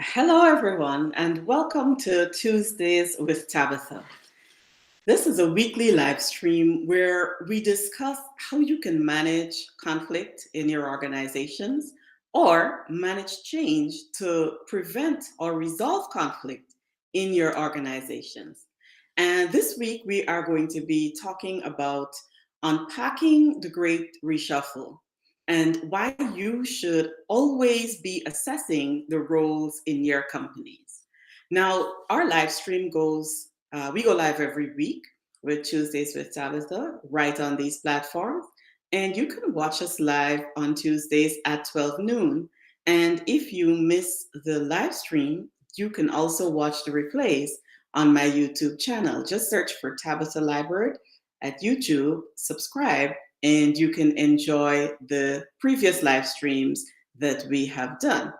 Hello, everyone, and welcome to Tuesdays with Tabitha. This is a weekly live stream where we discuss how you can manage conflict in your organizations or manage change to prevent or resolve conflict in your organizations. And this week, we are going to be talking about unpacking the Great Reshuffle and why you should always be assessing the roles in your companies. Now, our live stream we go live every week with Tuesdays with Tabitha right on these platforms. And you can watch us live on Tuesdays at 12 noon. And if you miss the live stream, you can also watch the replays on my YouTube channel. Just search for Tabitha Library at YouTube, subscribe, and you can enjoy the previous live streams that we have done.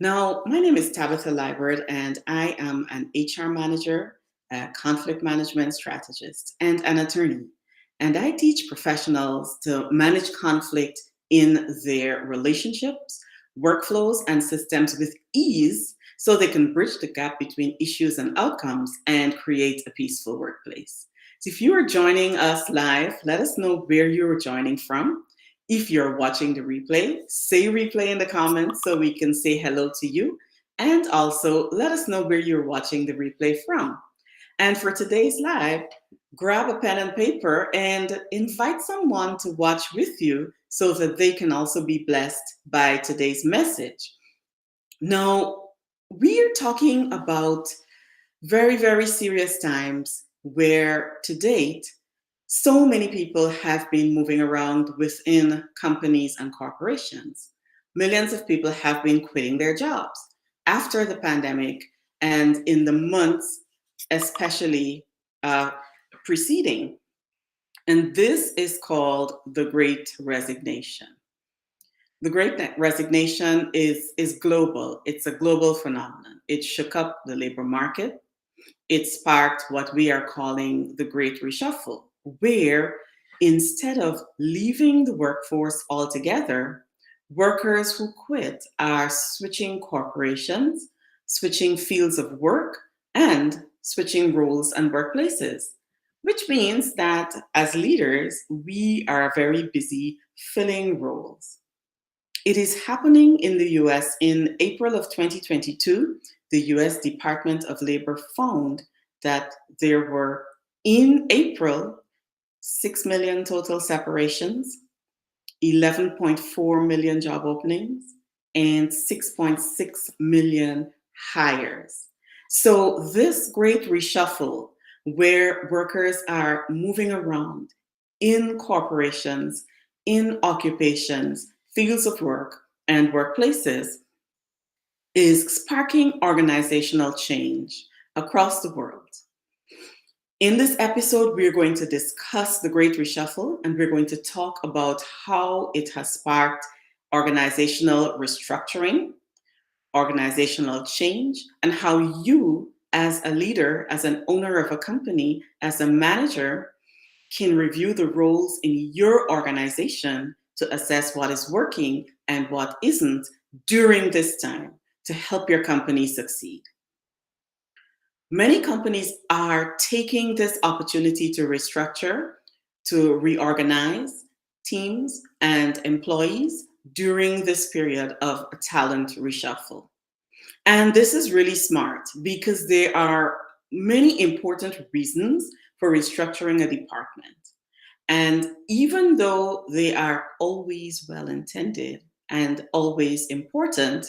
Now, my name is Tabitha Library, and I am an HR manager, a conflict management strategist, and an attorney. And I teach professionals to manage conflict in their relationships, workflows, and systems with ease so they can bridge the gap between issues and outcomes and create a peaceful workplace. So if you are joining us live, let us know where you're joining from. If you're watching the replay, say replay in the comments so we can say hello to you. And also let us know where you're watching the replay from. And for today's live, grab a pen and paper and invite someone to watch with you so that they can also be blessed by today's message. Now, we are talking about very, very serious times where to date, so many people have been moving around within companies and corporations. Millions of people have been quitting their jobs after the pandemic and in the months, especially preceding. And this is called the Great Resignation. The Great Resignation is global. It's a global phenomenon. It shook up the labor market. It sparked what we are calling the Great Reshuffle, where instead of leaving the workforce altogether, workers who quit are switching corporations, switching fields of work, and switching roles and workplaces, which means that as leaders, we are very busy filling roles. It is happening in the US. In April of 2022, the US Department of Labor found that there were, in April, 6 million total separations, 11.4 million job openings, and 6.6 million hires. So, this great reshuffle where workers are moving around in corporations, in occupations, fields of work, and workplaces is sparking organizational change across the world. In this episode, we're going to discuss the Great Reshuffle and we're going to talk about how it has sparked organizational restructuring, organizational change, and how you, as a leader, as an owner of a company, as a manager, can review the roles in your organization to assess what is working and what isn't during this time to help your company succeed. Many companies are taking this opportunity to restructure, to reorganize teams and employees during this period of talent reshuffle. And this is really smart because there are many important reasons for restructuring a department. And even though they are always well intended and always important,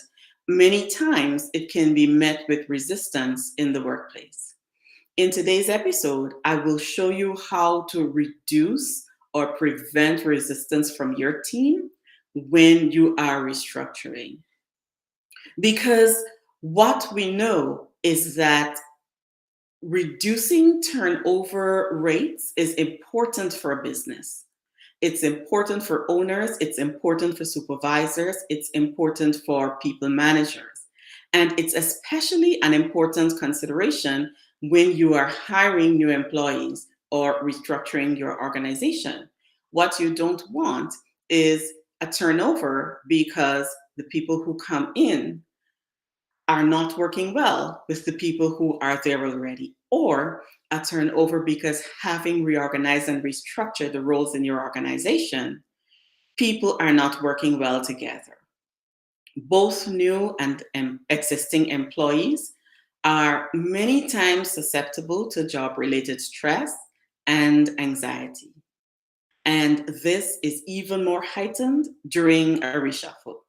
many times it can be met with resistance in the workplace. In today's episode, I will show you how to reduce or prevent resistance from your team when you are restructuring. Because what we know is that reducing turnover rates is important for a business. It's important for owners, it's important for supervisors, it's important for people managers. And it's especially an important consideration when you are hiring new employees or restructuring your organization. What you don't want is a turnover because the people who come in are not working well with the people who are there already, or a turnover because having reorganized and restructured the roles in your organization, people are not working well together. Both new and existing employees are many times susceptible to job related stress and anxiety. And this is even more heightened during a reshuffle.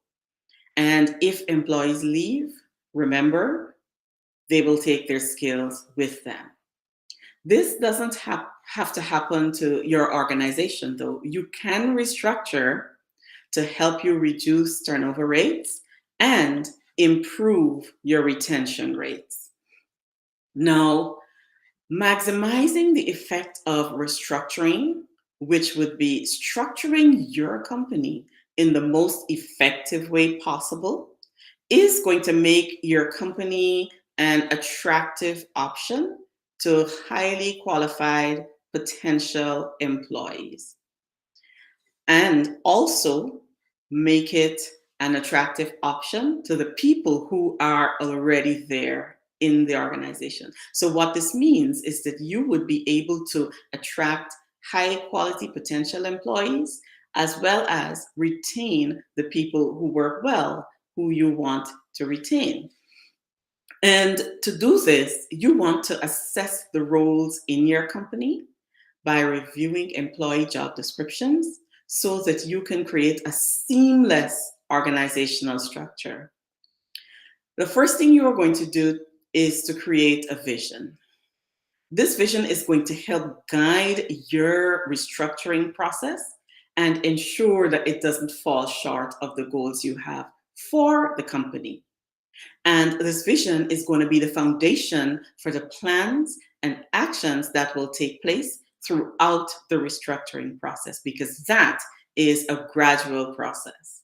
And if employees leave, remember, they will take their skills with them. This doesn't have to happen to your organization, though. You can restructure to help you reduce turnover rates and improve your retention rates. Now, maximizing the effect of restructuring, which would be structuring your company in the most effective way possible, is going to make your company an attractive option to highly qualified potential employees, and also make it an attractive option to the people who are already there in the organization. So, what this means is that you would be able to attract high quality potential employees as well as retain the people who work well, who you want to retain. And to do this, you want to assess the roles in your company by reviewing employee job descriptions so that you can create a seamless organizational structure. The first thing you are going to do is to create a vision. This vision is going to help guide your restructuring process and ensure that it doesn't fall short of the goals you have for the company. And this vision is going to be the foundation for the plans and actions that will take place throughout the restructuring process, because that is a gradual process.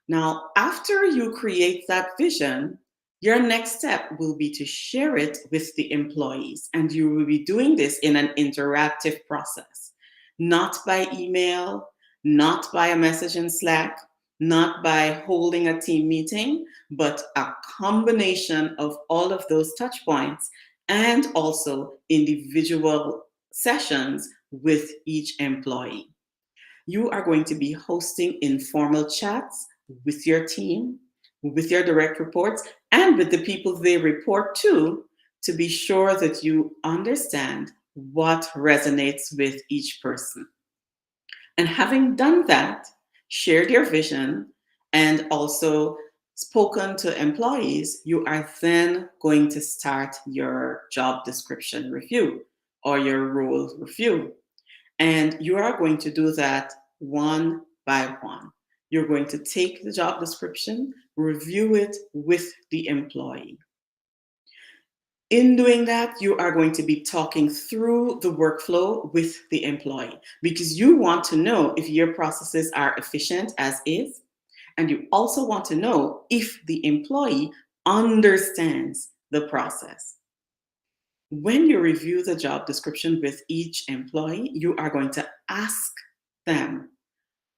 Now, after you create that vision, your next step will be to share it with the employees. And you will be doing this in an interactive process, not by email, not by a message in Slack, not by holding a team meeting, but a combination of all of those touch points and also individual sessions with each employee. You are going to be hosting informal chats with your team, with your direct reports, and with the people they report to be sure that you understand what resonates with each person. And having done that, shared your vision, and also spoken to employees, you are then going to start your job description review or your role review. And you are going to do that one by one. You're going to take the job description, review it with the employee. In doing that, you are going to be talking through the workflow with the employee because you want to know if your processes are efficient as is. And you also want to know if the employee understands the process. When you review the job description with each employee, you are going to ask them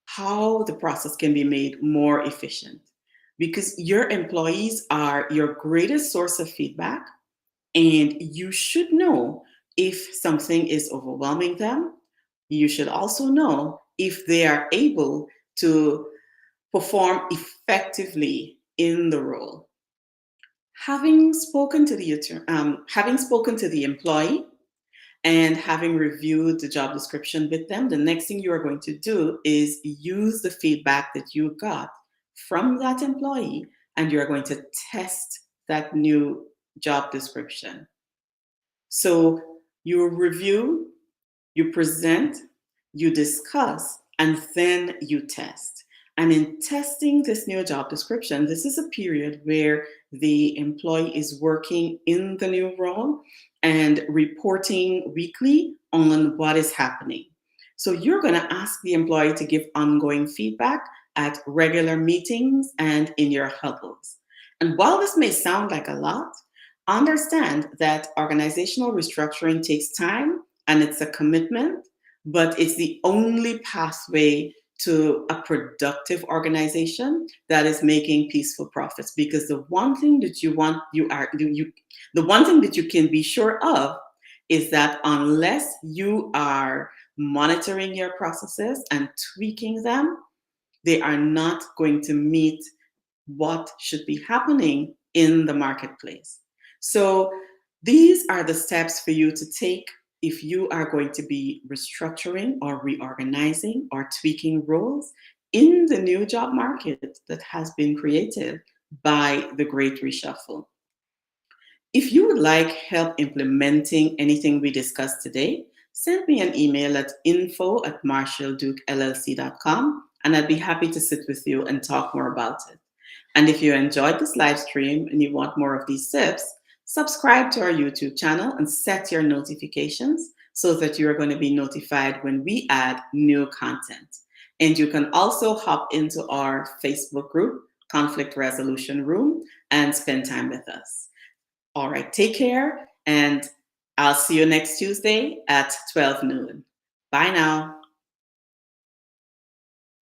how the process can be made more efficient, because your employees are your greatest source of feedback, and you should know if something is overwhelming them. You should also know if they are able to perform effectively in the role. Having spoken to the employee and having reviewed the job description with them, the next thing you are going to do is use the feedback that you got from that employee, and you are going to test that new job description. So you review, you present, you discuss, and then you test. And in testing this new job description, this is a period where the employee is working in the new role and reporting weekly on what is happening. So you're going to ask the employee to give ongoing feedback at regular meetings and in your huddles. And while this may sound like a lot, understand that organizational restructuring takes time and it's a commitment, but it's the only pathway to a productive organization that is making peaceful profits. Because the one thing that the one thing that you can be sure of is that unless you are monitoring your processes and tweaking them, they are not going to meet what should be happening in the marketplace. So these are the steps for you to take if you are going to be restructuring or reorganizing or tweaking roles in the new job market that has been created by the Great Reshuffle. If you would like help implementing anything we discussed today, send me an email at info@marshalldukeLLC.com, and I'd be happy to sit with you and talk more about it. And if you enjoyed this live stream and you want more of these tips, subscribe to our YouTube channel and set your notifications so that you're going to be notified when we add new content. And you can also hop into our Facebook group, Conflict Resolution Room, and spend time with us. All right, take care, and I'll see you next Tuesday at 12 noon. Bye now.